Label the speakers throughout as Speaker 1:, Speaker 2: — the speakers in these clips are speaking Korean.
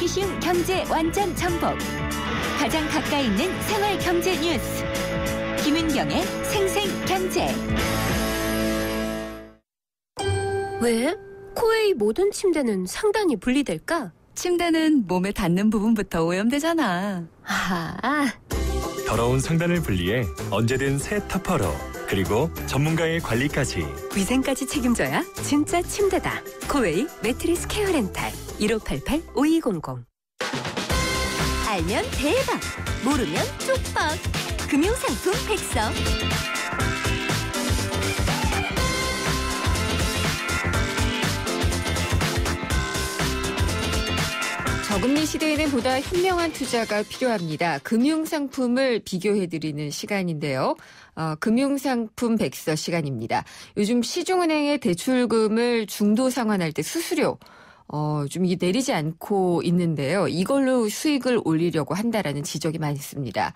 Speaker 1: 알기 쉬운 경제 완전 정복. 가장 가까이 있는 생활 경제 뉴스. 김은경의 생생경제.
Speaker 2: 왜? 코웨이 모든 침대는 상단이 분리될까?
Speaker 3: 침대는 몸에 닿는 부분부터 오염되잖아.
Speaker 2: 아하.
Speaker 4: 더러운 상단을 분리해 언제든 새 터퍼로, 그리고 전문가의 관리까지.
Speaker 2: 위생까지 책임져야 진짜 침대다. 코웨이 매트리스 케어 렌탈 1588-5200.
Speaker 1: 알면 대박, 모르면 쪽박. 금융상품 백서.
Speaker 5: 저금리 시대에는 보다 현명한 투자가 필요합니다. 금융상품을 비교해드리는 시간인데요. 금융상품 백서 시간입니다. 요즘 시중은행의 대출금을 중도 상환할 때 수수료 좀 이게 내리지 않고 있는데요. 이걸로 수익을 올리려고 한다라는 지적이 많이 있습니다.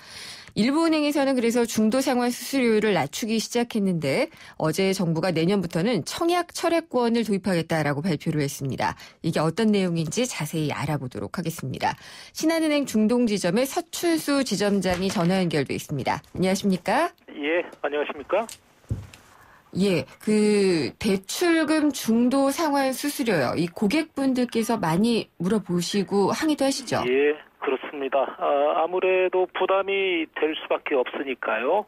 Speaker 5: 일부 은행에서는 그래서 중도 상환 수수료를 낮추기 시작했는데 어제 정부가 내년부터는 청약 철회권을 도입하겠다라고 발표를 했습니다. 이게 어떤 내용인지 자세히 알아보도록 하겠습니다. 신한은행 중동지점의 서춘수 지점장이 전화 연결돼 있습니다. 안녕하십니까?
Speaker 6: 예, 안녕하십니까?
Speaker 5: 예, 대출금 중도 상환 수수료요. 이 고객분들께서 많이 물어보시고 항의도 하시죠?
Speaker 6: 예, 그렇습니다. 아무래도 부담이 될 수밖에 없으니까요.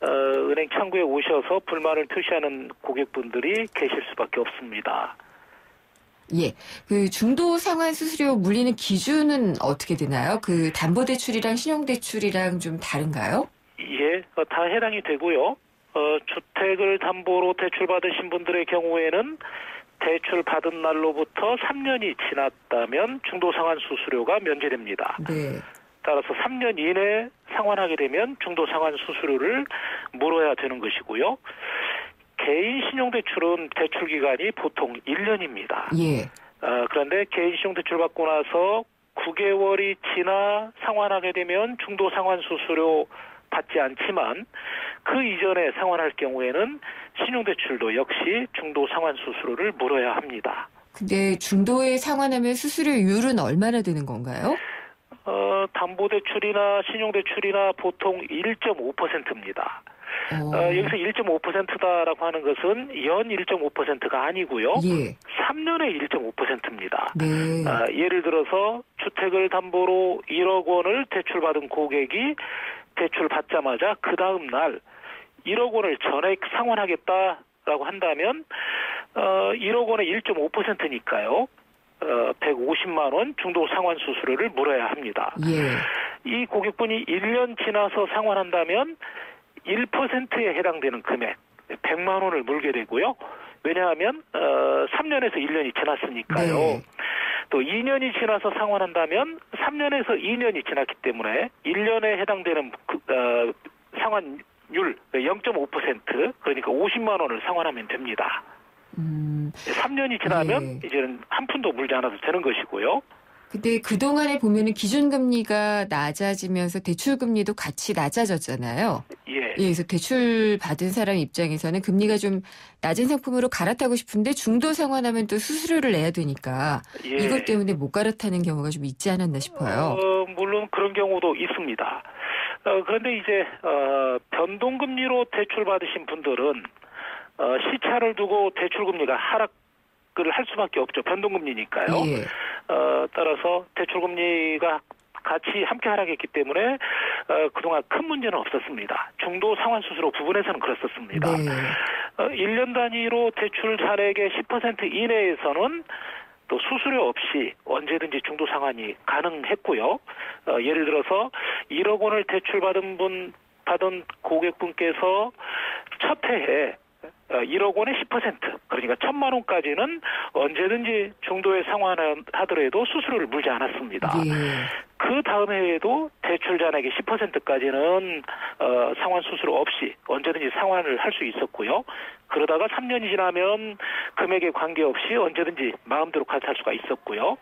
Speaker 6: 은행 창구에 오셔서 불만을 표시하는 고객분들이 계실 수밖에 없습니다.
Speaker 5: 예, 중도 상환 수수료 물리는 기준은 어떻게 되나요? 담보대출이랑 신용대출이랑 좀 다른가요?
Speaker 6: 예, 다 해당이 되고요. 주택을 담보로 대출받으신 분들의 경우에는 대출 받은 날로부터 3년이 지났다면 중도상환 수수료가 면제됩니다.
Speaker 5: 네.
Speaker 6: 따라서 3년 이내에 상환하게 되면 중도상환 수수료를 물어야 되는 것이고요. 개인 신용대출은 대출 기간이 보통 1년입니다.
Speaker 5: 예.
Speaker 6: 그런데 개인 신용대출 받고 나서 9개월이 지나 상환하게 되면 중도상환 수수료 받지 않지만 그 이전에 상환할 경우에는 신용대출도 역시 중도 상환 수수료를 물어야 합니다.
Speaker 5: 근데 중도에 상환하면 수수료율은 얼마나 되는 건가요?
Speaker 6: 담보대출이나 신용대출이나 보통 1.5%입니다. 여기서 1.5%다라고 하는 것은 연 1.5%가 아니고요.
Speaker 5: 예.
Speaker 6: 3년에 1.5%입니다.
Speaker 5: 네.
Speaker 6: 예를 들어서 주택을 담보로 1억 원을 대출받은 고객이 대출 받자마자 그 다음 날 1억 원을 전액 상환하겠다라고 한다면 1억 원의 1.5%니까요. 150만 원 중도 상환 수수료를 물어야 합니다.
Speaker 5: 예.
Speaker 6: 이 고객분이 1년 지나서 상환한다면 1%에 해당되는 금액 100만 원을 물게 되고요. 왜냐하면 3년에서 1년이 지났으니까요.
Speaker 5: 네.
Speaker 6: 또 2년이 지나서 상환한다면 3년에서 2년이 지났기 때문에 1년에 해당되는 상환율 0.5% 그러니까 50만 원을 상환하면 됩니다. 3년이 지나면
Speaker 5: 예.
Speaker 6: 이제는 한 푼도 물지 않아도 되는 것이고요.
Speaker 5: 근데 그동안에 보면은 기준금리가 낮아지면서 대출금리도 같이 낮아졌잖아요.
Speaker 6: 예.
Speaker 5: 그래서 대출 받은 사람 입장에서는 금리가 좀 낮은 상품으로 갈아타고 싶은데 중도 상환하면 또 수수료를 내야 되니까
Speaker 6: 예.
Speaker 5: 이것 때문에 못 갈아타는 경우가 좀 있지 않았나 싶어요.
Speaker 6: 물론 그런 경우도 있습니다. 그런데 이제 변동금리로 대출 받으신 분들은 시차를 두고 대출금리가 하락을 할 수밖에 없죠. 변동금리니까요.
Speaker 5: 예.
Speaker 6: 따라서 대출금리가 같이 함께 하락했기 때문에 그동안 큰 문제는 없었습니다. 중도 상환 수수료 부분에서는 그랬었습니다.
Speaker 5: 네.
Speaker 6: 1년 단위로 대출 잔액의 10% 이내에서는 또 수수료 없이 언제든지 중도 상환이 가능했고요. 예를 들어서 1억 원을 대출받은 고객분께서 첫 해에 1억 원의 10% 그러니까 1,000만 원까지는 언제든지 중도에 상환하더라도 수수료를 물지 않았습니다.
Speaker 5: 예.
Speaker 6: 그 다음 해에도 대출 잔액의 10%까지는 상환 수수료 없이 언제든지 상환을 할 수 있었고요. 그러다가 3년이 지나면 금액에 관계없이 언제든지 마음대로 갈아탈 수가 있었고요.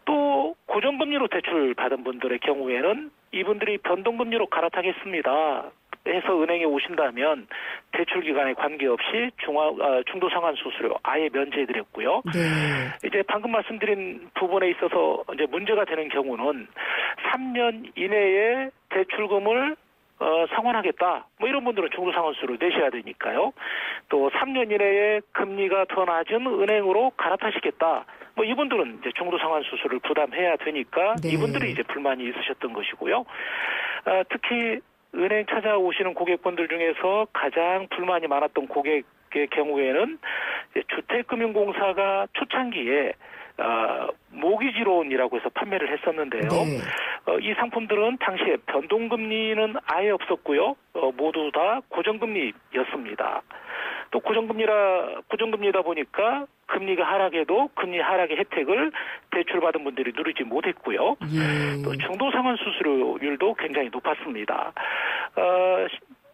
Speaker 6: 또 고정금리로 대출 받은 분들의 경우에는 이분들이 변동금리로 갈아타겠습니다. 해서 은행에 오신다면 대출 기간에 관계없이 중도 상환 수수료 아예 면제해드렸고요.
Speaker 5: 네.
Speaker 6: 이제 방금 말씀드린 부분에 있어서 이제 문제가 되는 경우는 3년 이내에 대출금을 상환하겠다. 뭐 이런 분들은 중도상환수를 내셔야 되니까요. 또 3년 이내에 금리가 더 낮은 은행으로 갈아타시겠다. 뭐 이분들은 이제 중도상환수수를 부담해야 되니까
Speaker 5: 네.
Speaker 6: 이분들이 이제 불만이 있으셨던 것이고요. 특히 은행 찾아오시는 고객분들 중에서 가장 불만이 많았던 고객의 경우에는 주택금융공사가 초창기에 모기지론이라고 해서 판매를 했었는데요.
Speaker 5: 네.
Speaker 6: 이 상품들은 당시에 변동금리는 아예 없었고요. 모두 다 고정금리였습니다. 또 고정금리다 보니까 금리가 하락해도 금리 하락의 혜택을 대출받은 분들이 누리지 못했고요.
Speaker 5: 예.
Speaker 6: 또 중도상환 수수료율도 굉장히 높았습니다.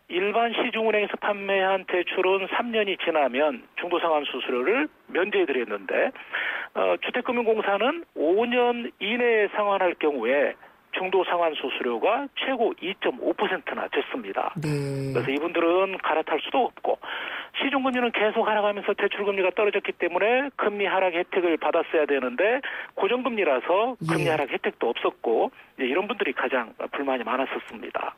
Speaker 6: 일반 시중은행에서 판매한 대출은 3년이 지나면 중도상환 수수료를 면제해드렸는데 주택금융공사는 5년 이내에 상환할 경우에 중도상환 수수료가 최고 2.5%나 됐습니다.
Speaker 5: 네.
Speaker 6: 그래서 이분들은 갈아탈 수도 없고 시중금리는 계속 하락하면서 대출금리가 떨어졌기 때문에 금리 하락 혜택을 받았어야 되는데 고정금리라서 금리
Speaker 5: 예.
Speaker 6: 하락 혜택도 없었고 이런 분들이 가장 불만이 많았었습니다.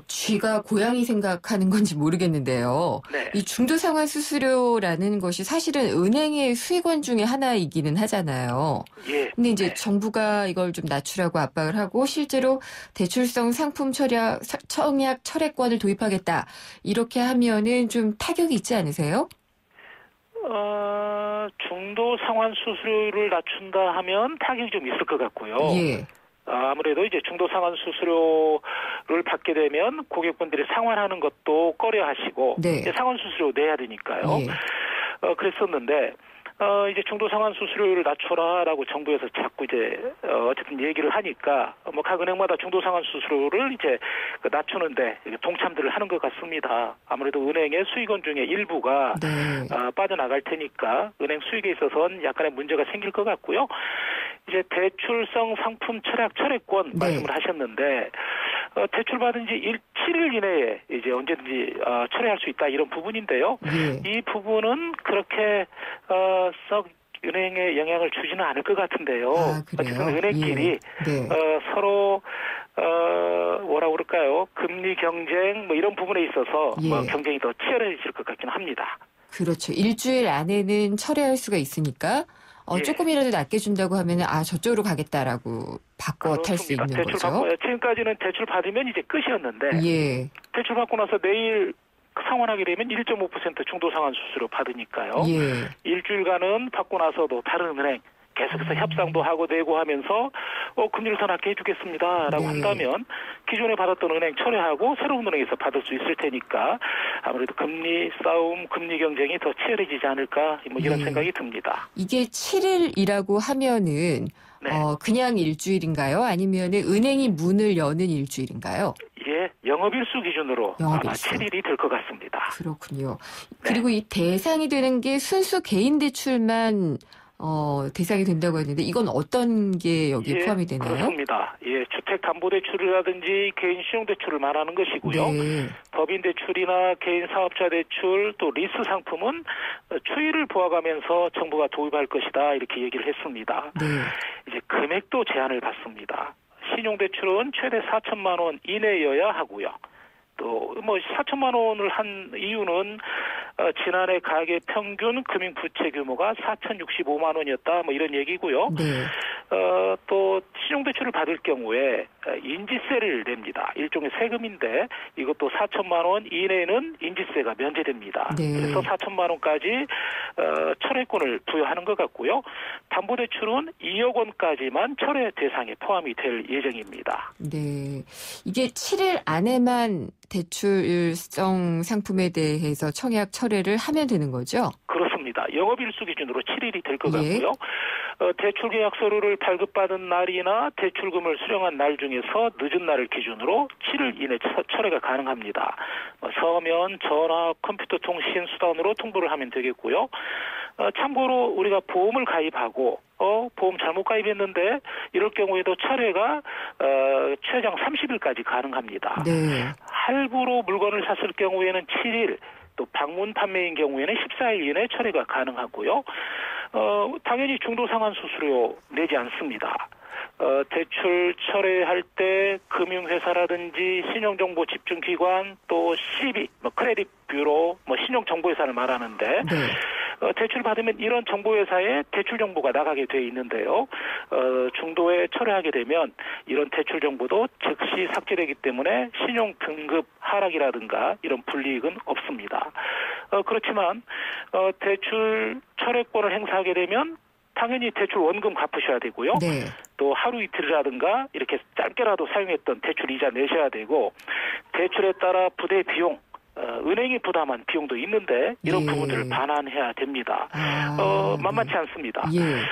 Speaker 5: 쥐가 고양이 생각하는 건지 모르겠는데요.
Speaker 6: 네.
Speaker 5: 이 중도상환 수수료라는 것이 사실은 은행의 수익원 중에 하나이기는 하잖아요.
Speaker 6: 예.
Speaker 5: 근데 이제
Speaker 6: 네.
Speaker 5: 정부가 이걸 좀 낮추라고 압박을 하고 실제로 대출성 상품 청약 철회권을 도입하겠다. 이렇게 하면은 좀 타격이 있지 않으세요?
Speaker 6: 중도 상환 수수료를 낮춘다 하면 타격이 좀 있을 것 같고요.
Speaker 5: 예.
Speaker 6: 아무래도 이제 중도 상환 수수료를 받게 되면 고객분들이 상환하는 것도 꺼려하시고
Speaker 5: 네.
Speaker 6: 이제 상환 수수료 내야 되니까요.
Speaker 5: 예.
Speaker 6: 그랬었는데 이제 중도 상환 수수료를 낮춰라라고 정부에서 자꾸 이제 어쨌든 얘기를 하니까 뭐 각 은행마다 중도 상환 수수료를 이제 낮추는데 동참들을 하는 것 같습니다. 아무래도 은행의 수익원 중에 일부가
Speaker 5: 네.
Speaker 6: 빠져나갈 테니까 은행 수익에 있어서는 약간의 문제가 생길 것 같고요. 이제 대출성 상품 철회권
Speaker 5: 네.
Speaker 6: 말씀을 하셨는데 대출 받은 지 7일 이내에 이제 언제든지 철회할 수 있다 이런 부분인데요.
Speaker 5: 예.
Speaker 6: 이 부분은 그렇게 썩 은행에 영향을 주지는 않을 것 같은데요.
Speaker 5: 아, 그래요?
Speaker 6: 어쨌든 은행끼리
Speaker 5: 예. 네.
Speaker 6: 서로 뭐라 그럴까요? 금리 경쟁 뭐 이런 부분에 있어서
Speaker 5: 예.
Speaker 6: 뭐 경쟁이 더 치열해질 것 같긴 합니다.
Speaker 5: 그렇죠. 일주일 안에는 철회할 수가 있으니까
Speaker 6: 예.
Speaker 5: 조금이라도 낮게 준다고 하면은 저쪽으로 가겠다라고 바꿔 탈 수 있는
Speaker 6: 대출
Speaker 5: 거죠.
Speaker 6: 받고 지금까지는 대출 받으면 이제 끝이었는데
Speaker 5: 예.
Speaker 6: 대출 받고 나서 내일 상환하게 되면 1.5% 중도 상환 수수료 받으니까요.
Speaker 5: 예.
Speaker 6: 일주일간은 받고 나서도 다른 은행 계속해서 협상도 하고 내고 하면서 금리를 더 낮게 해주겠습니다라고
Speaker 5: 네.
Speaker 6: 한다면 기존에 받았던 은행 철회하고 새로운 은행에서 받을 수 있을 테니까 아무래도 금리 싸움, 금리 경쟁이 더 치열해지지 않을까 뭐 이런
Speaker 5: 네.
Speaker 6: 생각이 듭니다.
Speaker 5: 이게 7일이라고 하면은
Speaker 6: 네.
Speaker 5: 그냥 일주일인가요? 아니면은 은행이 문을 여는 일주일인가요?
Speaker 6: 예, 영업일수 기준으로
Speaker 5: 영업일수.
Speaker 6: 7일이 될 것 같습니다.
Speaker 5: 그렇군요.
Speaker 6: 네.
Speaker 5: 그리고 이 대상이 되는 게 순수 개인 대출만 대상이 된다고 했는데 이건 어떤 게 여기에 포함이 되나요?
Speaker 6: 그렇습니다. 예, 주택담보대출이라든지 개인 신용대출을 말하는 것이고요.
Speaker 5: 네.
Speaker 6: 법인대출이나 개인 사업자 대출 또 리스 상품은 추이를 보아가면서 정부가 도입할 것이다 이렇게 얘기를 했습니다.
Speaker 5: 네.
Speaker 6: 이제 금액도 제한을 받습니다. 신용대출은 최대 4천만 원 이내여야 하고요. 또 뭐 4천만 원을 한 이유는 지난해 가계 평균 금융 부채 규모가 4,065만 원이었다 뭐 이런 얘기고요.
Speaker 5: 네.
Speaker 6: 또 신용대출을 받을 경우에 인지세를 냅니다. 일종의 세금인데 이것도 4천만 원 이내는 인지세가 면제됩니다.
Speaker 5: 네.
Speaker 6: 그래서 4천만 원까지 철회권을 부여하는 것 같고요. 담보대출은 2억 원까지만 철회 대상에 포함이 될 예정입니다.
Speaker 5: 네. 이게 7일 안에만 대출성 상품에 대해서 청약 철회를 하면 되는 거죠?
Speaker 6: 그렇습니다. 영업일수 기준으로 7일이 될 것
Speaker 5: 예.
Speaker 6: 같고요. 대출계약서를 발급받은 날이나 대출금을 수령한 날 중에서 늦은 날을 기준으로 7일 이내 철회가 가능합니다. 서면, 전화, 컴퓨터 통신 수단으로 통보를 하면 되겠고요. 참고로 우리가 보험을 가입하고 보험 잘못 가입했는데 이럴 경우에도 철회가 최장 30일까지 가능합니다.
Speaker 5: 네.
Speaker 6: 할부로 물건을 샀을 경우에는 7일, 또 방문 판매인 경우에는 14일 이내 철회가 가능하고요. 당연히 중도상환 수수료 내지 않습니다. 대출 철회할 때 금융회사라든지 신용정보 집중기관 또 CB, 크레딧 뷰로, 신용정보회사를 말하는데
Speaker 5: 네.
Speaker 6: 대출 받으면 이런 정보회사에 대출 정보가 나가게 돼 있는데요. 중도에 철회하게 되면 이런 대출 정보도 즉시 삭제되기 때문에 신용 등급 하락이라든가 이런 불이익은 없습니다. 그렇지만 대출 철회권을 행사하게 되면 당연히 대출 원금 갚으셔야 되고요.
Speaker 5: 네.
Speaker 6: 또 하루 이틀이라든가 이렇게 짧게라도 사용했던 대출 이자 내셔야 되고, 대출에 따라 부대 비용, 은행이 부담한 비용도 있는데 이런 부분들을 반환해야 됩니다. 만만치 않습니다.
Speaker 5: 예.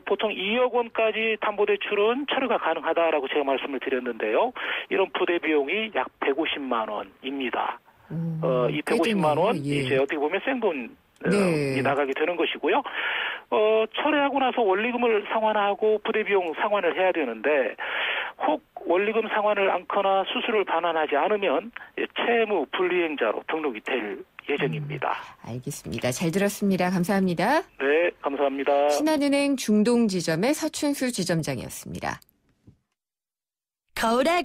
Speaker 6: 보통 2억 원까지 담보대출은 철회가 가능하다라고 제가 말씀을 드렸는데요. 이런 부대 비용이 약 150만 원입니다. 이 150만 원 이제 어떻게 보면 생돈 이 나가게 되는 것이고요. 철회하고 나서 원리금을 상환하고 부대 비용 상환을 해야 되는데, 혹 원리금 상환을 않거나 수수료를 반환하지 않으면 채무 불이행자로 등록이 될 예정입니다.
Speaker 5: 알겠습니다. 잘 들었습니다. 감사합니다.
Speaker 6: 네, 감사합니다.
Speaker 5: 신한은행 중동지점의 서춘수 지점장이었습니다.
Speaker 7: 거울아,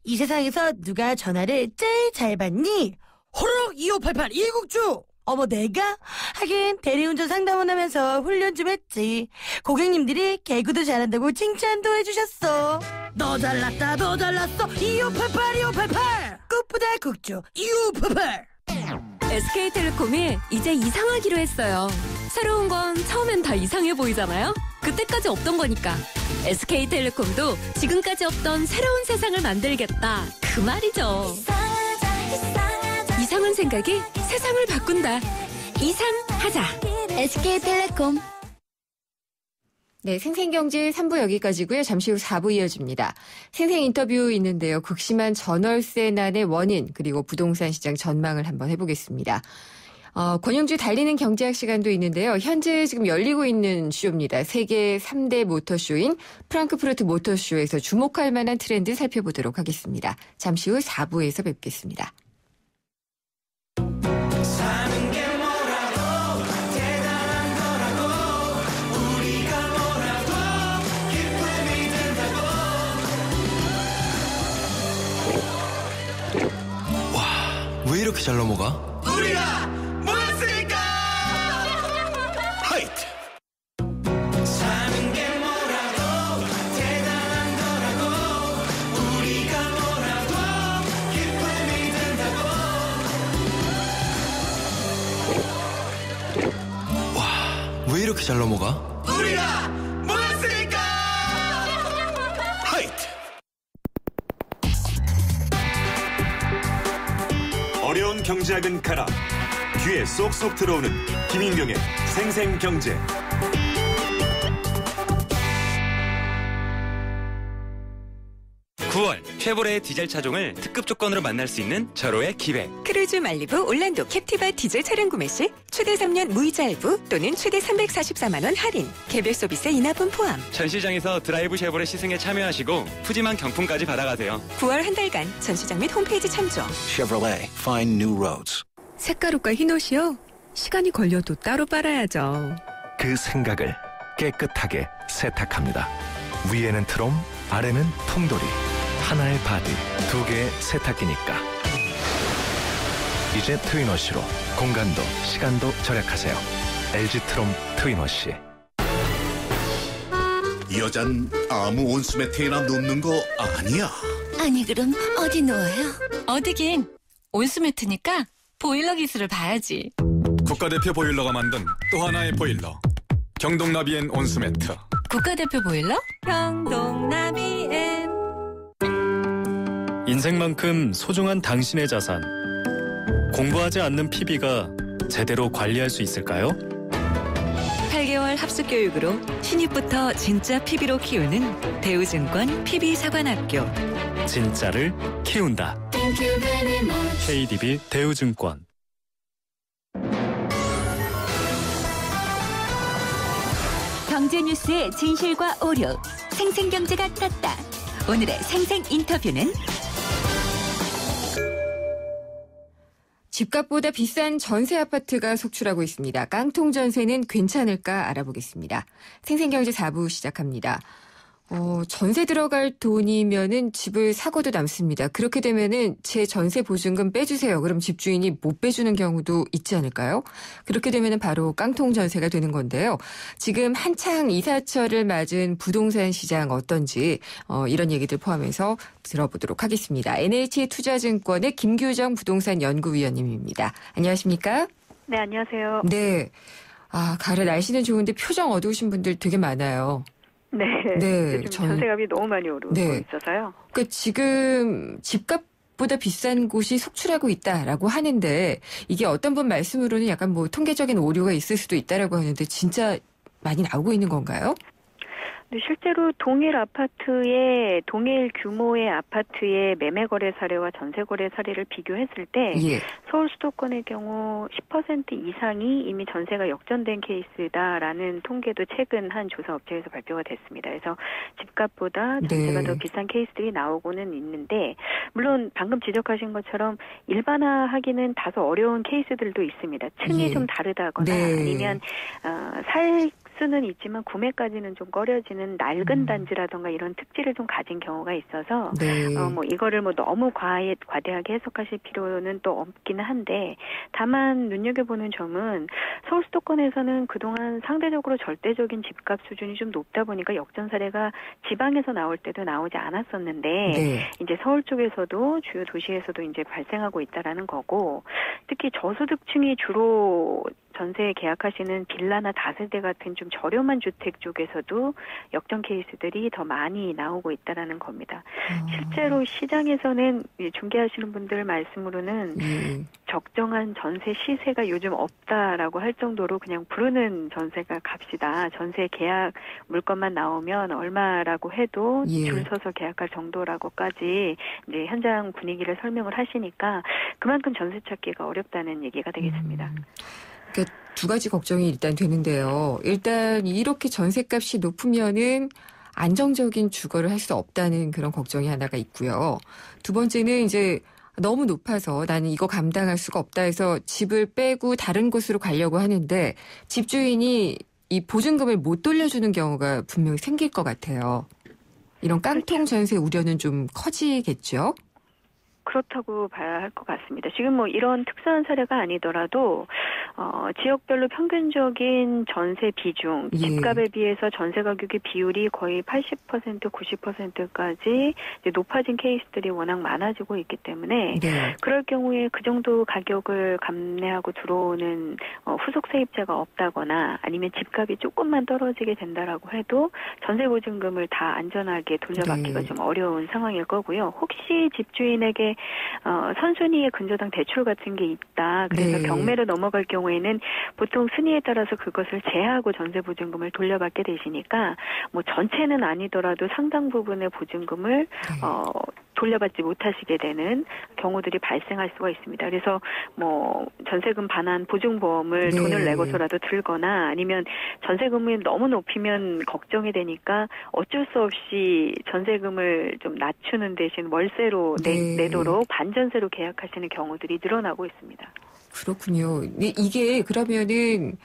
Speaker 7: 이 세상에서 누가 전화를 제일 잘 받니? 호로록 2588 이국주! 어머, 내가? 하긴 대리운전 상담원 하면서 훈련 좀 했지. 고객님들이 개그도 잘한다고 칭찬도 해주셨어. 너 잘났다, 너 잘났어. 2588 꽃보다 국주 2588.
Speaker 2: SK텔레콤이 이제 이상하기로 했어요. 새로운 건 처음엔 다 이상해 보이잖아요. 그때까지 없던 거니까. SK텔레콤도 지금까지 없던 새로운 세상을 만들겠다. 그 말이죠. 이상한 생각이 세상을 바꾼다. 이상하자. SK텔레콤.
Speaker 5: 네, 생생경제 3부 여기까지고요. 잠시 후 4부 이어집니다. 생생 인터뷰 있는데요. 극심한 전월세난의 원인, 그리고 부동산 시장 전망을 한번 해보겠습니다. 권영주 달리는 경제학 시간도 있는데요. 현재 지금 열리고 있는 쇼입니다. 세계 3대 모터쇼인 프랑크푸르트 모터쇼에서 주목할 만한 트렌드 살펴보도록 하겠습니다. 잠시 후 4부에서 뵙겠습니다.
Speaker 8: 왜 이렇게 잘 넘어가?
Speaker 9: 우리가 모였으니까! 하이트! 사는 게 뭐라고 대단한 거라고 우리가 뭐라고 기쁨이 든다고.
Speaker 8: 와, 왜 이렇게 잘 넘어가?
Speaker 9: 우리가 모였으니까! 하이트!
Speaker 10: 어려운 경제학은 가라. 귀에 쏙쏙 들어오는 김인경의 생생경제.
Speaker 11: 쉐보레의 디젤 차종을 특급 조건으로 만날 수 있는 절호의 기회.
Speaker 12: 크루즈 말리부 올란도 캡티바 디젤 차량 구매 시 최대 3년 무이자 할부 또는 최대 344만 원 할인, 개별 서비스 인하분 포함.
Speaker 11: 전시장에서 드라이브 쉐보레 시승에 참여하시고 푸짐한 경품까지 받아가세요.
Speaker 12: 9월 한 달간 전시장 및 홈페이지 참조.
Speaker 13: Chevrolet, find new roads.
Speaker 2: 색가루가 흰옷이요? 시간이 걸려도 따로 빨아야죠.
Speaker 14: 그 생각을 깨끗하게 세탁합니다. 위에는 트롬, 아래는 통돌이. 하나의 바디, 두 개의 세탁기니까. 이제 트윈워시로 공간도 시간도 절약하세요. LG 트롬 트윈워시.
Speaker 9: 여잔 아무 온수매트에나 놓는 거 아니야.
Speaker 15: 아니 그럼 어디 놓아요? 어디긴 온수매트니까 보일러 기술을 봐야지.
Speaker 16: 국가대표 보일러가 만든 또 하나의 보일러. 경동나비엔 온수매트.
Speaker 15: 국가대표 보일러? 경동나비엔.
Speaker 4: 인생만큼 소중한 당신의 자산. 공부하지 않는 PB가 제대로 관리할 수 있을까요?
Speaker 12: 8개월 합숙 교육으로 신입부터 진짜 PB로 키우는 대우증권 PB사관학교.
Speaker 4: 진짜를 키운다. KDB 대우증권.
Speaker 1: 경제 뉴스의 진실과 오류, 생생경제가 떴다. 오늘의 생생 인터뷰는
Speaker 5: 집값보다 비싼 전세 아파트가 속출하고 있습니다. 깡통 전세는 괜찮을까 알아보겠습니다. 생생경제 4부 시작합니다. 전세 들어갈 돈이면은 집을 사고도 남습니다. 그렇게 되면은 제 전세 보증금 빼주세요. 그럼 집주인이 못 빼주는 경우도 있지 않을까요? 그렇게 되면은 바로 깡통 전세가 되는 건데요. 지금 한창 이사철을 맞은 부동산 시장 어떤지 이런 얘기들 포함해서 들어보도록 하겠습니다. NH투자증권의 김규정 부동산 연구위원님입니다. 안녕하십니까?
Speaker 17: 네, 안녕하세요.
Speaker 5: 네. 가을 날씨는 좋은데 표정 어두우신 분들 되게 많아요.
Speaker 17: 네. 요즘 전세값이 너무 많이 오르고 있어서요.
Speaker 5: 그러니까 지금 집값보다 비싼 곳이 속출하고 있다라고 하는데 이게 어떤 분 말씀으로는 약간 뭐 통계적인 오류가 있을 수도 있다라고 하는데 진짜 많이 나오고 있는 건가요?
Speaker 17: 네, 실제로 동일 규모의 아파트의 매매 거래 사례와 전세 거래 사례를 비교했을 때 서울 수도권의 경우 10% 이상이 이미 전세가 역전된 케이스다라는 통계도 최근 한 조사 업체에서 발표가 됐습니다. 그래서 집값보다 전세가 더 비싼 케이스들이 나오고는 있는데 물론 방금 지적하신 것처럼 일반화하기는 다소 어려운 케이스들도 있습니다. 층이 좀 다르다거나 아니면 살 수는 있지만 구매까지는 좀 꺼려지는 낡은 단지라던가 이런 특질을 좀 가진 경우가 있어서 이거를 너무 과대하게 해석하실 필요는 또 없기는 한데 다만 눈여겨보는 점은 서울 수도권에서는 그동안 상대적으로 절대적인 집값 수준이 좀 높다 보니까 역전 사례가 지방에서 나올 때도 나오지 않았었는데 이제 서울 쪽에서도 주요 도시에서도 이제 발생하고 있다라는 거고 특히 저소득층이 주로 전세 계약하시는 빌라나 다세대 같은 좀 저렴한 주택 쪽에서도 역전 케이스들이 더 많이 나오고 있다라는 겁니다. 실제로 시장에서는 중개하시는 분들 말씀으로는 적정한 전세 시세가 요즘 없다라고 할 정도로 그냥 부르는 전세가 값이다. 전세 계약 물건만 나오면 얼마라고 해도 줄 서서 계약할 정도라고까지 이제 현장 분위기를 설명을 하시니까 그만큼 전세 찾기가 어렵다는 얘기가 되겠습니다.
Speaker 5: 그러니까 두 가지 걱정이 일단 되는데요. 일단 이렇게 전세값이 높으면은 안정적인 주거를 할 수 없다는 그런 걱정이 하나가 있고요. 두 번째는 이제 너무 높아서 나는 이거 감당할 수가 없다 해서 집을 빼고 다른 곳으로 가려고 하는데 집주인이 이 보증금을 못 돌려주는 경우가 분명히 생길 것 같아요. 이런 깡통 전세 우려는 좀 커지겠죠?
Speaker 17: 그렇다고 봐야 할 것 같습니다. 지금 이런 특수한 사례가 아니더라도 지역별로 평균적인 전세 비중, 집값에 비해서 전세 가격의 비율이 거의 80%, 90%까지 이제 높아진 케이스들이 워낙 많아지고 있기 때문에 그럴 경우에 그 정도 가격을 감내하고 들어오는 후속 세입자가 없다거나 아니면 집값이 조금만 떨어지게 된다라고 해도 전세 보증금을 다 안전하게 돌려받기가 좀 어려운 상황일 거고요. 혹시 집주인에게 선순위의 근저당 대출 같은 게 있다. 그래서 경매로 넘어갈 경우에는 보통 순위에 따라서 그것을 제하고 전세 보증금을 돌려받게 되시니까 전체는 아니더라도 상당 부분의 보증금을 돌려받지 못하시게 되는 경우들이 발생할 수가 있습니다. 그래서 전세금 반환 보증보험을 돈을 내고서라도 들거나 아니면 전세금이 너무 높이면 걱정이 되니까 어쩔 수 없이 전세금을 좀 낮추는 대신 월세로 내도록 반전세로 계약하시는 경우들이 늘어나고 있습니다.
Speaker 5: 그렇군요. 이게 그러면은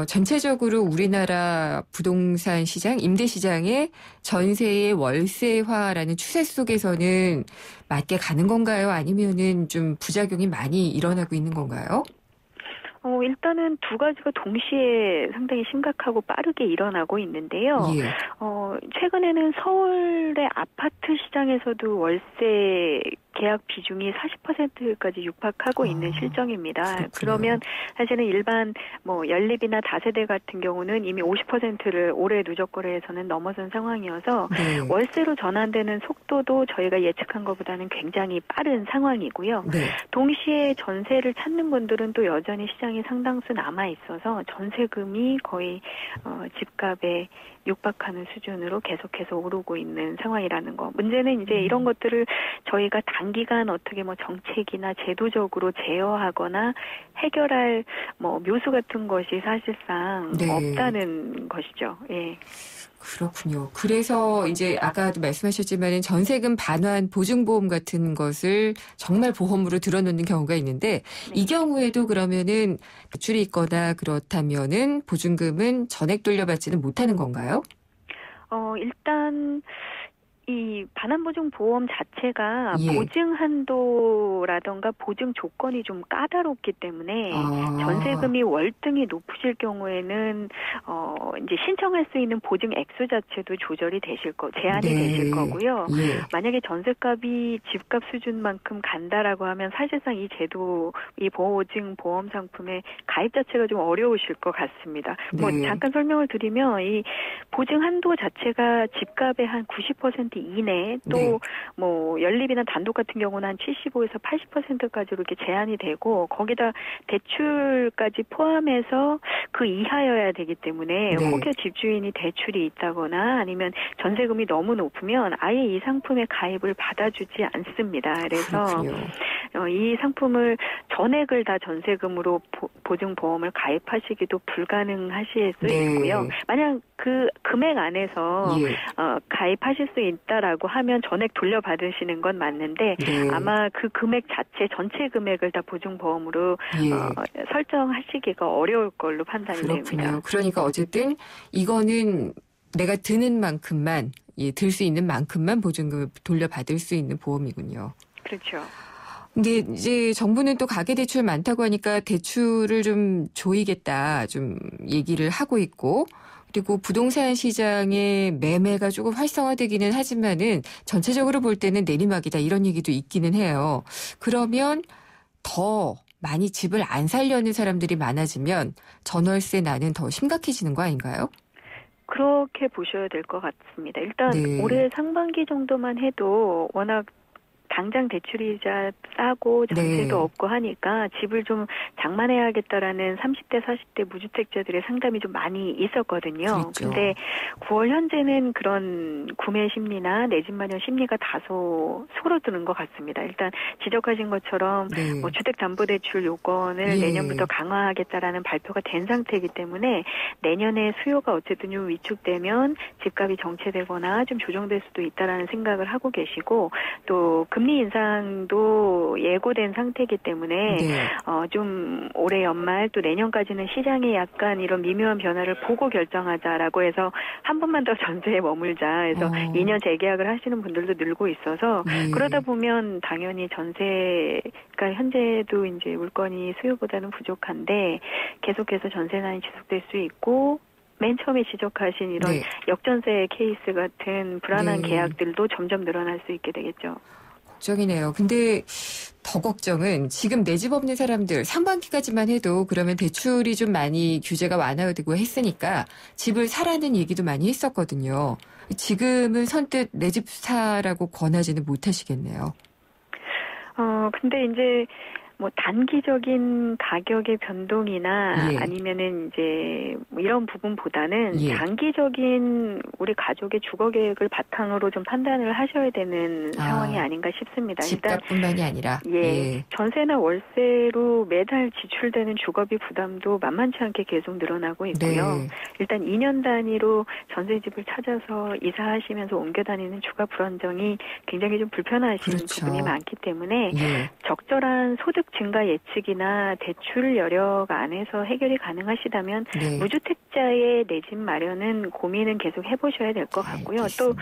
Speaker 5: 전체적으로 우리나라 부동산 시장, 임대 시장의 전세의 월세화라는 추세 속에서는 맞게 가는 건가요? 아니면은 좀 부작용이 많이 일어나고 있는 건가요?
Speaker 17: 일단은 두 가지가 동시에 상당히 심각하고 빠르게 일어나고 있는데요. 최근에는 서울의 아파트 시장에서도 월세 계약 비중이 40%까지 육박하고 있는 실정입니다. 그렇구나. 그러면 사실은 일반 연립이나 다세대 같은 경우는 이미 50%를 올해 누적 거래에서는 넘어선 상황이어서 월세로 전환되는 속도도 저희가 예측한 것보다는 굉장히 빠른 상황이고요. 동시에 전세를 찾는 분들은 또 여전히 시장에 상당수 남아 있어서 전세금이 거의 집값에 육박하는 수준으로 계속해서 오르고 있는 상황이라는 거. 문제는 이제 이런 것들을 저희가 단기간 어떻게 뭐 정책이나 제도적으로 제어하거나 해결할 뭐 묘수 같은 것이 사실상
Speaker 5: 네.
Speaker 17: 없다는 것이죠. 예.
Speaker 5: 그렇군요. 그래서 이제 아까도 말씀하셨지만 전세금 반환 보증보험 같은 것을 정말 보험으로 들어놓는 경우가 있는데 이 경우에도 그러면은 대출이 있거나 그렇다면은 보증금은 전액 돌려받지는 못하는 건가요?
Speaker 17: 일단 이 반환보증보험 자체가
Speaker 5: 예.
Speaker 17: 보증 한도라던가 보증 조건이 좀 까다롭기 때문에 전세금이 월등히 높으실 경우에는 이제 신청할 수 있는 보증 액수 자체도 조절이 제한이
Speaker 5: 네.
Speaker 17: 되실 거고요.
Speaker 5: 예.
Speaker 17: 만약에 전세값이 집값 수준만큼 간다라고 하면 사실상 이 제도, 이 보증 보험 상품의 가입 자체가 좀 어려우실 것 같습니다.
Speaker 5: 네.
Speaker 17: 뭐 잠깐 설명을 드리면 이 보증 한도 자체가 집값의 한 90% 이내 또
Speaker 5: 네.
Speaker 17: 뭐 연립이나 단독 같은 경우는 한 75에서 80%까지로 이렇게 제한이 되고 거기다 대출까지 포함해서 그 이하여야 되기 때문에
Speaker 5: 네.
Speaker 17: 혹여 집주인이 대출이 있다거나 아니면 전세금이 너무 높으면 아예 이 상품에 가입을 받아주지 않습니다. 그래서 이 상품을 전액을 다 전세금으로 보증보험을 가입하시기도 불가능하실 수
Speaker 5: 네.
Speaker 17: 있고요. 만약 그 금액 안에서
Speaker 5: 예.
Speaker 17: 가입하실 수 있다라고 하면 전액 돌려받으시는 건 맞는데
Speaker 5: 네.
Speaker 17: 아마 그 금액 자체 전체 금액을 다 보증보험으로
Speaker 5: 예.
Speaker 17: 설정하시기가 어려울 걸로 판단이
Speaker 5: 그렇군요.
Speaker 17: 됩니다.
Speaker 5: 그러니까 어쨌든 이거는 내가 드는 만큼만 들 수 있는 만큼만 보증금을 돌려받을 수 있는 보험이군요.
Speaker 17: 그렇죠.
Speaker 5: 근데 이제 정부는 또 가계대출 많다고 하니까 대출을 좀 조이겠다 좀 얘기를 하고 있고 그리고 부동산 시장의 매매가 조금 활성화되기는 하지만은 전체적으로 볼 때는 내리막이다 이런 얘기도 있기는 해요. 그러면 더 많이 집을 안 살려는 사람들이 많아지면 전월세 난은 더 심각해지는 거 아닌가요?
Speaker 17: 그렇게 보셔야 될 것 같습니다. 일단
Speaker 5: 네.
Speaker 17: 올해 상반기 정도만 해도 워낙 당장 대출이자 싸고 전세도
Speaker 5: 네.
Speaker 17: 없고 하니까 집을 좀 장만해야겠다라는 30대, 40대 무주택자들의 상담이 좀 많이 있었거든요. 근데 9월 현재는 그런 구매 심리나 내 집 마련 심리가 다소 소로드는 것 같습니다. 일단 지적하신 것처럼 뭐 주택담보대출 요건을 내년부터 강화하겠다라는 발표가 된 상태이기 때문에 내년에 수요가 어쨌든 좀 위축되면 집값이 정체되거나 좀 조정될 수도 있다라는 생각을 하고 계시고 또 금리 인상도 예고된 상태이기 때문에 좀 올해 연말 또 내년까지는 시장에 약간 이런 미묘한 변화를 보고 결정하자라고 해서 한 번만 더 전세에 머물자 해서 2년 재계약을 하시는 분들도 늘고 있어서 그러다 보면 당연히 전세가 현재도 이제 물건이 수요보다는 부족한데 계속해서 전세난이 지속될 수 있고 맨 처음에 지적하신 이런 역전세 케이스 같은 불안한 계약들도 점점 늘어날 수 있게 되겠죠.
Speaker 5: 걱정이네요. 근데 더 걱정은 지금 내 집 없는 사람들 상반기까지만 해도 그러면 대출이 좀 많이 규제가 완화되고 했으니까 집을 사라는 얘기도 많이 했었거든요. 지금은 선뜻 내 집 사라고 권하지는 못하시겠네요.
Speaker 17: 근데 이제 뭐 단기적인 가격의 변동이나 아니면은 이제 뭐 이런 부분보다는 장기적인 우리 가족의 주거 계획을 바탕으로 좀 판단을 하셔야 되는 상황이 아닌가 싶습니다.
Speaker 5: 집값뿐만이 아니라
Speaker 17: 전세나 월세로 매달 지출되는 주거비 부담도 만만치 않게 계속 늘어나고 있고요. 일단 2년 단위로 전세집을 찾아서 이사하시면서 옮겨 다니는 주거 불안정이 굉장히 좀 불편하신 부분이 많기 때문에 적절한 소득 증가 예측이나 대출 여력 안에서 해결이 가능하시다면 무주택자의 내 집 마련은 고민은 계속 해보셔야 될 것 같고요. 또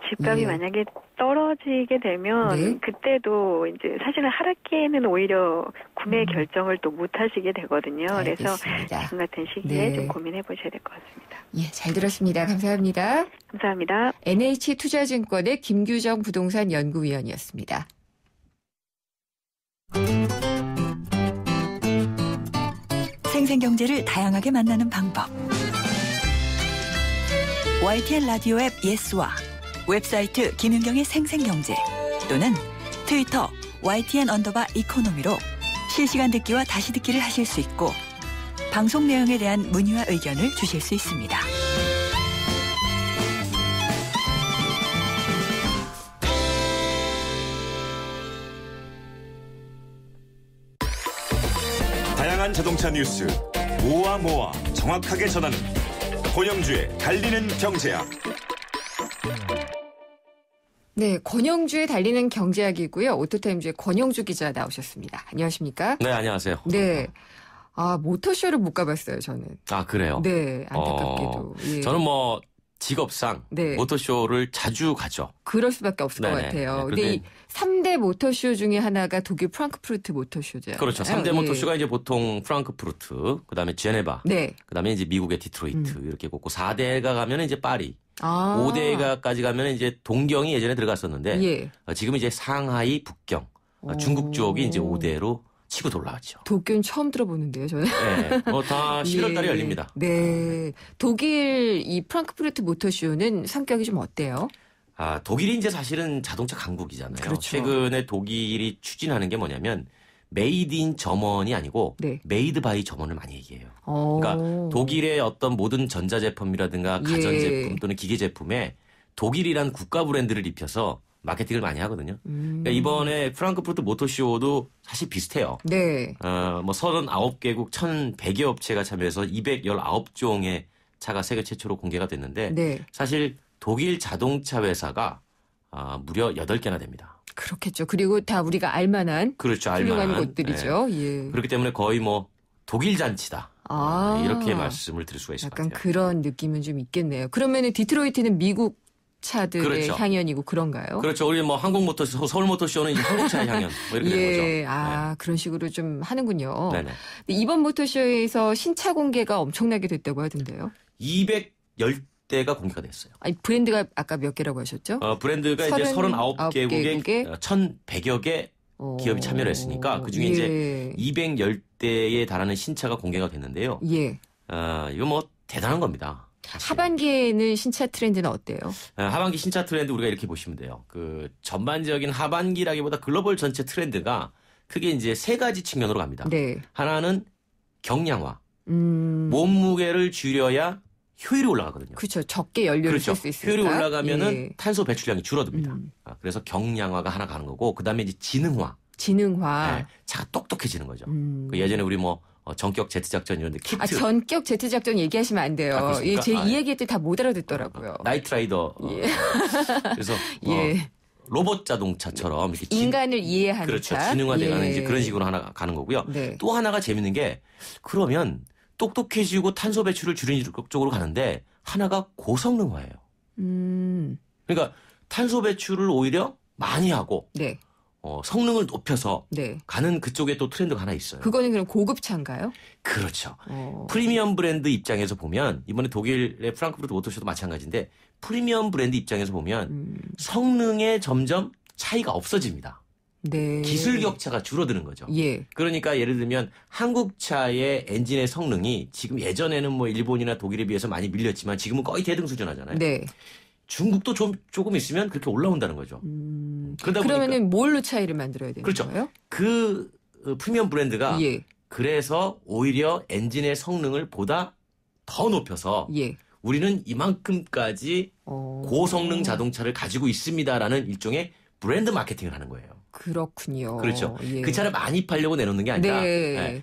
Speaker 17: 집값이 만약에 떨어지게 되면 그때도 이제 사실은 하락기에는 오히려 구매 결정을 또 못 하시게 되거든요. 그래서 지금 같은 시기에 좀 고민해 보셔야 될 것 같습니다.
Speaker 5: 잘 들었습니다. 감사합니다.
Speaker 17: 감사합니다.
Speaker 5: NH투자증권의 김규정 부동산 연구위원이었습니다.
Speaker 18: 생생경제를 다양하게 만나는 방법. YTN 라디오 앱 예스와 웹사이트 김윤경의 생생경제 또는 트위터 YTN_이코노미로 실시간 듣기와 다시 듣기를 하실 수 있고 방송 내용에 대한 문의와 의견을 주실 수 있습니다.
Speaker 10: 자동차 뉴스 모아 정확하게 전하는 권영주의 달리는 경제학.
Speaker 5: 네, 권영주의 달리는 경제학이고요. 오토타임즈의 권영주 기자 나오셨습니다. 안녕하십니까?
Speaker 19: 네, 안녕하세요.
Speaker 5: 네. 모터쇼를 못 가봤어요, 저는.
Speaker 19: 아, 그래요?
Speaker 5: 네, 안타깝게도. 예.
Speaker 19: 저는 직업상 모터쇼를 자주 가죠.
Speaker 5: 그럴 수밖에 없을 것 같아요. 근데 이 3대 모터쇼 중에 하나가 독일 프랑크푸르트 모터쇼죠.
Speaker 19: 그렇죠. 3대 모터쇼가 이제 보통 프랑크푸르트, 그다음에 제네바, 그다음에 이제 미국의 디트로이트 이렇게 있고 4대가 가면 이제 파리. 5대가까지 가면 이제 동경이 예전에 들어갔었는데 지금 이제 상하이, 북경, 중국 쪽이 이제 5대로 치고 돌아왔죠.
Speaker 5: 도쿄는 처음 들어보는데요, 저는.
Speaker 19: 네, 다 11월 달에 열립니다.
Speaker 5: 네, 독일 이 프랑크푸르트 모터쇼는 성격이 좀 어때요?
Speaker 19: 독일이 이제 사실은 자동차 강국이잖아요.
Speaker 5: 그렇죠.
Speaker 19: 최근에 독일이 추진하는 게 뭐냐면 메이드 인 저먼이 아니고 메이드 바이 저먼을 많이 얘기해요. 그러니까 독일의 어떤 모든 전자제품이라든가 가전제품 또는 기계제품에 독일이란 국가 브랜드를 입혀서 마케팅을 많이 하거든요. 그러니까 이번에 프랑크푸르트 모터쇼도 사실 비슷해요.
Speaker 5: 네.
Speaker 19: 39개국 1,100여 업체가 참여해서 219종의 차가 세계 최초로 공개가 됐는데 사실 독일 자동차 회사가 무려 8개나 됩니다.
Speaker 5: 그렇겠죠. 그리고 다 우리가 알만한 훌륭한 곳들이죠. 예.
Speaker 19: 그렇기 때문에 거의 독일 잔치다. 이렇게 말씀을 드릴 수가 있을 것 같아요.
Speaker 5: 약간 그런 느낌은 좀 있겠네요. 그러면은 디트로이트는 미국 차들의 향연이고 그런가요?
Speaker 19: 그렇죠. 우리 한국 모터쇼, 서울 모터쇼는 이제 한국차의 향연 이렇게 되는
Speaker 5: 거죠. 그런 식으로 좀 하는군요.
Speaker 19: 네네.
Speaker 5: 이번 모터쇼에서 신차 공개가 엄청나게 됐다고 하던데요.
Speaker 19: 210대가 공개가 됐어요.
Speaker 5: 브랜드가 아까 몇 개라고 하셨죠?
Speaker 19: 브랜드가 이제 39개국에 1,100여 개 기업이 참여를 했으니까 그중에 이제 210대에 달하는 신차가 공개가 됐는데요. 이거 대단한 겁니다. 사실.
Speaker 5: 하반기에는 신차 트렌드는 어때요?
Speaker 19: 하반기 신차 트렌드 우리가 이렇게 보시면 돼요. 그 전반적인 하반기라기보다 글로벌 전체 트렌드가 크게 이제 3가지 측면으로 갑니다. 하나는 경량화. 몸무게를 줄여야 효율이 올라가거든요.
Speaker 5: 그렇죠. 적게 연료를 쓸 수 있으니까.
Speaker 19: 효율이 올라가면은 탄소 배출량이 줄어듭니다. 그래서 경량화가 하나 가는 거고 그다음에 이제 지능화. 차가 똑똑해지는 거죠. 예전에 우리 전격 제트 작전 이런 데 키트.
Speaker 5: 전격 제트 작전 얘기하시면 안 돼요. 제 이 얘기 때 다 못 알아듣더라고요.
Speaker 19: 나이트라이더. 그래서 로봇 자동차처럼 이렇게
Speaker 5: 인간을 이해하는 차.
Speaker 19: 지능화돼가는 이제 그런 식으로 하나 가는 거고요. 또 하나가 재밌는 게 그러면 똑똑해지고 탄소 배출을 줄이는 쪽으로 가는데 하나가 고성능화예요. 그러니까 탄소 배출을 오히려 많이 하고 성능을 높여서 가는 그쪽에 또 트렌드가 하나 있어요.
Speaker 5: 그거는 그럼 고급차인가요?
Speaker 19: 그렇죠. 프리미엄 브랜드 입장에서 보면 이번에 독일의 프랑크푸르트 모터쇼도 마찬가지인데 프리미엄 브랜드 입장에서 보면 성능에 점점 차이가 없어집니다. 기술 격차가 줄어드는 거죠. 그러니까 예를 들면 한국 차의 엔진의 성능이 지금 예전에는 일본이나 독일에 비해서 많이 밀렸지만 지금은 거의 대등 수준하잖아요. 중국도 조금 있으면 그렇게 올라온다는 거죠.
Speaker 5: 그러면은 뭘로 차이를 만들어야 되는 거예요?
Speaker 19: 그 프리미엄 브랜드가 그래서 오히려 엔진의 성능을 보다 더 높여서 우리는 이만큼까지 고성능 자동차를 가지고 있습니다라는 일종의 브랜드 마케팅을 하는 거예요.
Speaker 5: 그렇군요.
Speaker 19: 그렇죠. 그 차를 많이 팔려고 내놓는 게 아니라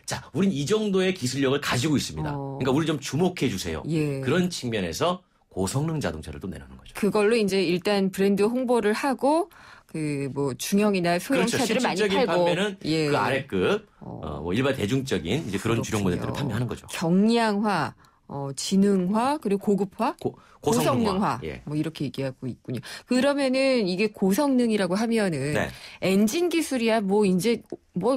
Speaker 19: 자, 우린 이 정도의 기술력을 가지고 있습니다. 그러니까 우리 좀 주목해 주세요. 그런 측면에서 고성능 자동차를 또 내놓는 거죠.
Speaker 5: 그걸로 이제 일단 브랜드 홍보를 하고 중형이나 소형 차들을 많이 팔고
Speaker 19: 판매는 그 아래급 일반 대중적인 이제 그런 주력 모델들을 판매하는 거죠.
Speaker 5: 경량화, 지능화 그리고 고급화, 고성능화 이렇게 얘기하고 있군요. 그러면은 이게 고성능이라고 하면은 엔진 기술이야 이제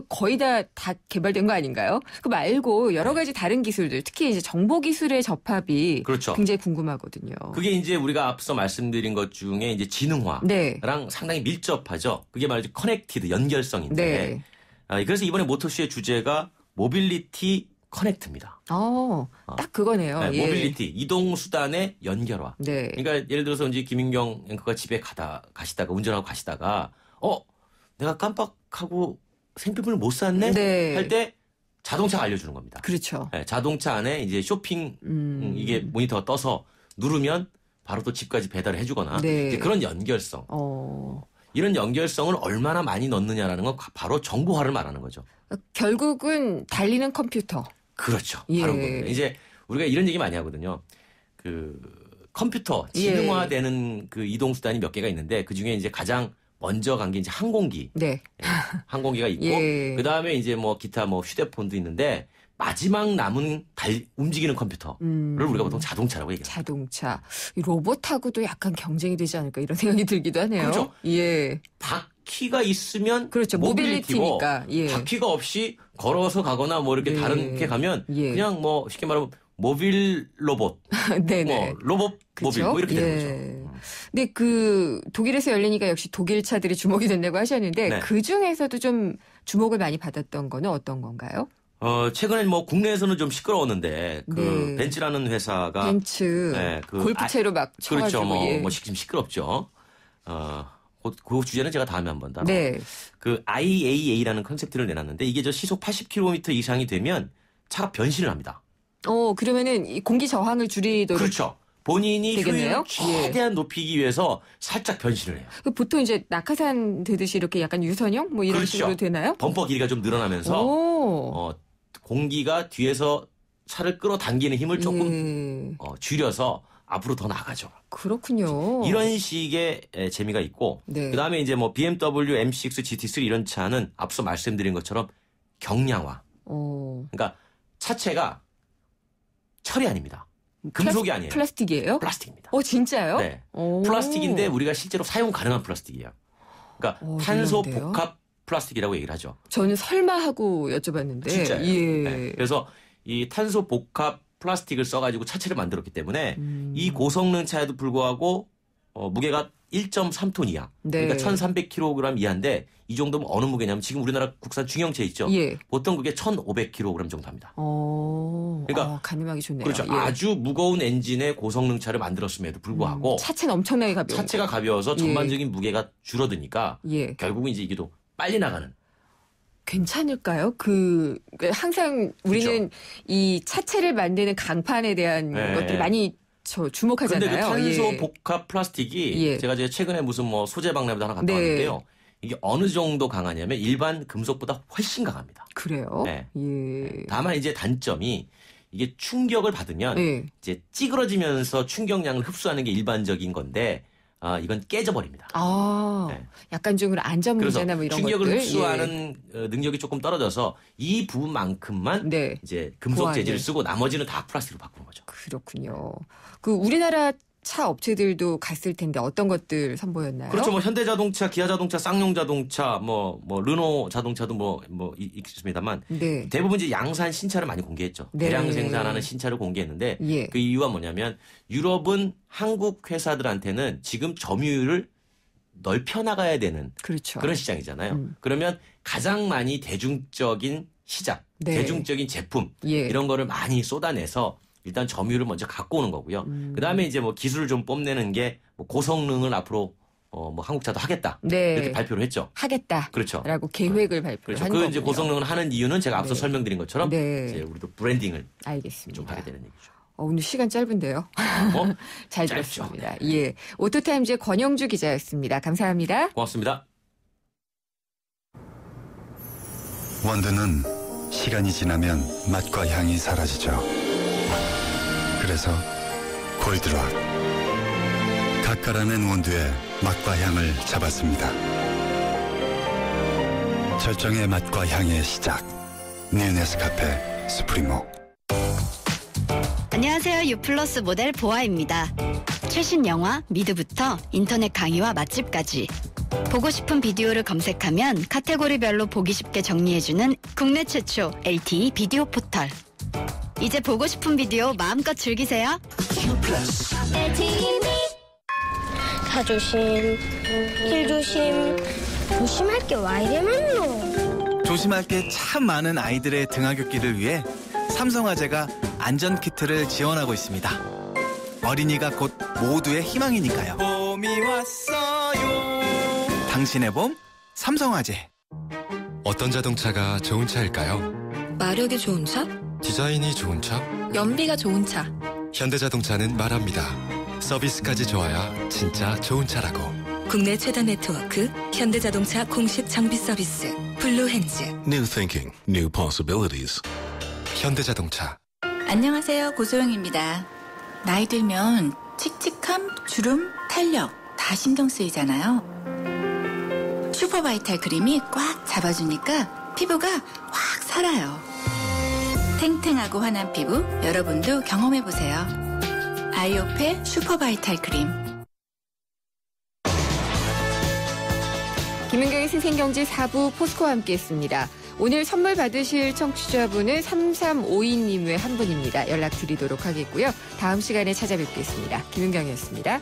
Speaker 5: 거의 다 개발된 거 아닌가요? 그 말고 여러 가지 다른 기술들, 특히 이제 정보 기술의 접합이 굉장히 궁금하거든요.
Speaker 19: 그게 이제 우리가 앞서 말씀드린 것 중에 이제 지능화랑 상당히 밀접하죠. 그게 말이죠 커넥티드 연결성인데. 그래서 이번에 모터쇼의 주제가 모빌리티 커넥트입니다.
Speaker 5: 딱 그거네요.
Speaker 19: 모빌리티, 이동 수단의 연결화. 그러니까 예를 들어서 이제 김인경 앵커가 집에 가시다가 운전하고 가시다가 내가 깜빡하고 생필품을 못 샀네 할 때 자동차가 알려주는 겁니다.
Speaker 5: 그렇죠.
Speaker 19: 자동차 안에 이제 쇼핑 이게 모니터가 떠서 누르면 바로 또 집까지 배달을 해주거나 이제 그런 연결성. 이런 연결성을 얼마나 많이 넣느냐라는 건 바로 정보화를 말하는 거죠.
Speaker 5: 결국은 달리는 컴퓨터.
Speaker 19: 그렇죠. 바로 그겁니다. 이제 우리가 이런 얘기 많이 하거든요. 그 컴퓨터 지능화되는 그 이동 수단이 몇 개가 있는데 그 중에 이제 가장 먼저 간 게 이제 항공기.
Speaker 5: 네.
Speaker 19: 항공기가 있고 그 다음에 이제 뭐 기타 뭐 휴대폰도 있는데 마지막 남은 움직이는 컴퓨터를 우리가 보통 자동차라고 얘기해요.
Speaker 5: 자동차. 로봇하고도 약간 경쟁이 되지 않을까 이런 생각이 들기도 하네요.
Speaker 19: 그렇죠.
Speaker 5: 예.
Speaker 19: 바퀴가 있으면
Speaker 5: 그렇죠. 모빌리티니까. 예.
Speaker 19: 바퀴가 없이 걸어서 가거나 뭐 이렇게 다른게 가면 그냥 뭐 쉽게 말하면 모빌 로봇, 뭐 로봇 모빌 뭐 이렇게 되는 거죠.
Speaker 5: 근데 그 독일에서 열리니까 역시 독일 차들이 주목이 된다고 하셨는데 그 중에서도 좀 주목을 많이 받았던 거는 어떤 건가요?
Speaker 19: 최근에 뭐 국내에서는 좀 시끄러웠는데 그 벤츠라는 회사가
Speaker 5: 벤츠 골프채로 막 쳐가지고
Speaker 19: 그렇죠. 뭐 지금 시끄럽죠. 그 주제는 제가 다음에 한번 다뤄. 그 IAA라는 컨셉트를 내놨는데 이게 저 시속 80km 이상이 되면 차가 변신을 합니다.
Speaker 5: 그러면은 이 공기 저항을 줄이도록.
Speaker 19: 그렇죠. 본인이
Speaker 5: 되겠네요?
Speaker 19: 효율을 최대한 높이기 위해서 살짝 변신을 해요.
Speaker 5: 보통 이제 낙하산 되듯이 이렇게 약간 유선형 뭐 이런 식으로 되나요?
Speaker 19: 범퍼 길이가 좀 늘어나면서 공기가 뒤에서 차를 끌어당기는 힘을 조금 줄여서 앞으로 더 나가죠.
Speaker 5: 그렇군요.
Speaker 19: 이런 식의 재미가 있고 그다음에 이제 뭐 BMW M6 GT3 이런 차는 앞서 말씀드린 것처럼 경량화. 그러니까 차체가 철이 아닙니다. 금속이 아니에요.
Speaker 5: 플라스틱이에요?
Speaker 19: 플라스틱입니다.
Speaker 5: 진짜요?
Speaker 19: 네. 플라스틱인데 우리가 실제로 사용 가능한 플라스틱이에요. 그러니까 탄소 복합 플라스틱이라고 얘기를 하죠.
Speaker 5: 저는 설마 하고 여쭤봤는데.
Speaker 19: 진짜요.
Speaker 5: 예.
Speaker 19: 네. 그래서 이 탄소 복합 플라스틱을 써가지고 차체를 만들었기 때문에 이 고성능 차에도 불구하고 무게가 1.3톤 이하. 그러니까 1,300kg 이하인데 이 정도면 어느 무게냐면 지금 우리나라 국산 중형차 있죠. 보통 그게 1,500kg 정도 합니다. 그러니까
Speaker 5: 가늠하기 좋네요.
Speaker 19: 그렇죠. 아주 무거운 엔진의 고성능 차를 만들었음에도 불구하고
Speaker 5: 차체는 엄청나게 가벼워.
Speaker 19: 차체가 가벼워서 전반적인 무게가 줄어드니까 결국은 이제 이게 또 빨리 나가는.
Speaker 5: 괜찮을까요? 항상 우리는 이 차체를 만드는 강판에 대한 것들이 많이 주목하잖아요.
Speaker 19: 근데 그 탄소 복합 플라스틱이 제가 최근에 무슨 뭐 소재 박람회도 하나 갔다 왔는데요. 이게 어느 정도 강하냐면 일반 금속보다 훨씬 강합니다.
Speaker 5: 그래요?
Speaker 19: 네. 다만 이제 단점이 이게 충격을 받으면 이제 찌그러지면서 충격량을 흡수하는 게 일반적인 건데 이건 깨져버립니다.
Speaker 5: 약간 좀 안전 문제나 뭐 이런 것들.
Speaker 19: 충격을 흡수하는 능력이 조금 떨어져서 이 부분만큼만 이제 금속 재질을 쓰고 나머지는 다 플라스틱으로 바꾸는 거죠.
Speaker 5: 그렇군요. 우리나라 차 업체들도 갔을 텐데 어떤 것들 선보였나요?
Speaker 19: 그렇죠. 뭐 현대자동차, 기아자동차, 쌍용자동차, 뭐 르노 자동차도 뭐 있습니다만 대부분 이제 양산 신차를 많이 공개했죠. 대량 생산하는 신차를 공개했는데 그 이유가 뭐냐면 유럽은 한국 회사들한테는 지금 점유율을 넓혀 나가야 되는 그런 시장이잖아요. 그러면 가장 많이 대중적인 시장, 대중적인 제품 이런 거를 많이 쏟아내서 일단 점유율을 먼저 갖고 오는 거고요. 그다음에 이제 뭐 기술을 좀 뽐내는 게 뭐 고성능을 앞으로 뭐 한국차도 하겠다. 이렇게 발표를 했죠.
Speaker 5: 하겠다.
Speaker 19: 그렇죠.
Speaker 5: 라고 계획을 발표한 거군요.
Speaker 19: 그 이제 고성능을 하는 이유는 제가 앞서 설명드린 것처럼 이제 우리도 브랜딩을 좀 하게 되는 얘기죠.
Speaker 5: 오늘 시간 짧은데요. 잘 들었습니다. 오토타임즈의 권영주 기자였습니다. 감사합니다.
Speaker 19: 고맙습니다.
Speaker 20: 원두는 시간이 지나면 맛과 향이 사라지죠. 그래서 골드락 가까라는 원두에 맛과 향을 잡았습니다. 절정의 맛과 향의 시작 뉴 네스카페 스프리모.
Speaker 21: 안녕하세요. 유플러스 모델 보아입니다. 최신 영화 미드부터 인터넷 강의와 맛집까지 보고 싶은 비디오를 검색하면 카테고리별로 보기 쉽게 정리해주는 국내 최초 LTE 비디오 포털. 이제 보고 싶은 비디오 마음껏 즐기세요.
Speaker 22: 차 조심, 길 조심. 조심할 게 와 이래 많노.
Speaker 23: 조심할 게 참 많은 아이들의 등하굣길을 위해 삼성화재가 안전키트를 지원하고 있습니다. 어린이가 곧 모두의 희망이니까요. 봄이 왔어요. 당신의 봄, 삼성화재.
Speaker 24: 어떤 자동차가 좋은 차일까요?
Speaker 25: 마력이 좋은 차?
Speaker 24: 디자인이 좋은 차?
Speaker 25: 연비가 좋은 차.
Speaker 24: 현대자동차는 말합니다. 서비스까지 좋아야 진짜 좋은 차라고.
Speaker 25: 국내 최다 네트워크 현대자동차 공식 장비 서비스 블루핸즈.
Speaker 24: New thinking, new possibilities. 현대자동차.
Speaker 3: 안녕하세요. 고소영입니다. 나이 들면 칙칙함, 주름, 탄력 다 신경 쓰이잖아요. 슈퍼바이탈 크림이 꽉 잡아주니까 피부가 확 살아요. 탱탱하고 환한 피부 여러분도 경험해보세요. 아이오페 슈퍼바이탈 크림.
Speaker 5: 김은경의 생생경제 4부 포스코와 함께했습니다. 오늘 선물 받으실 청취자분은 3352님 외 한 분입니다. 연락드리도록 하겠고요. 다음 시간에 찾아뵙겠습니다. 김은경이었습니다.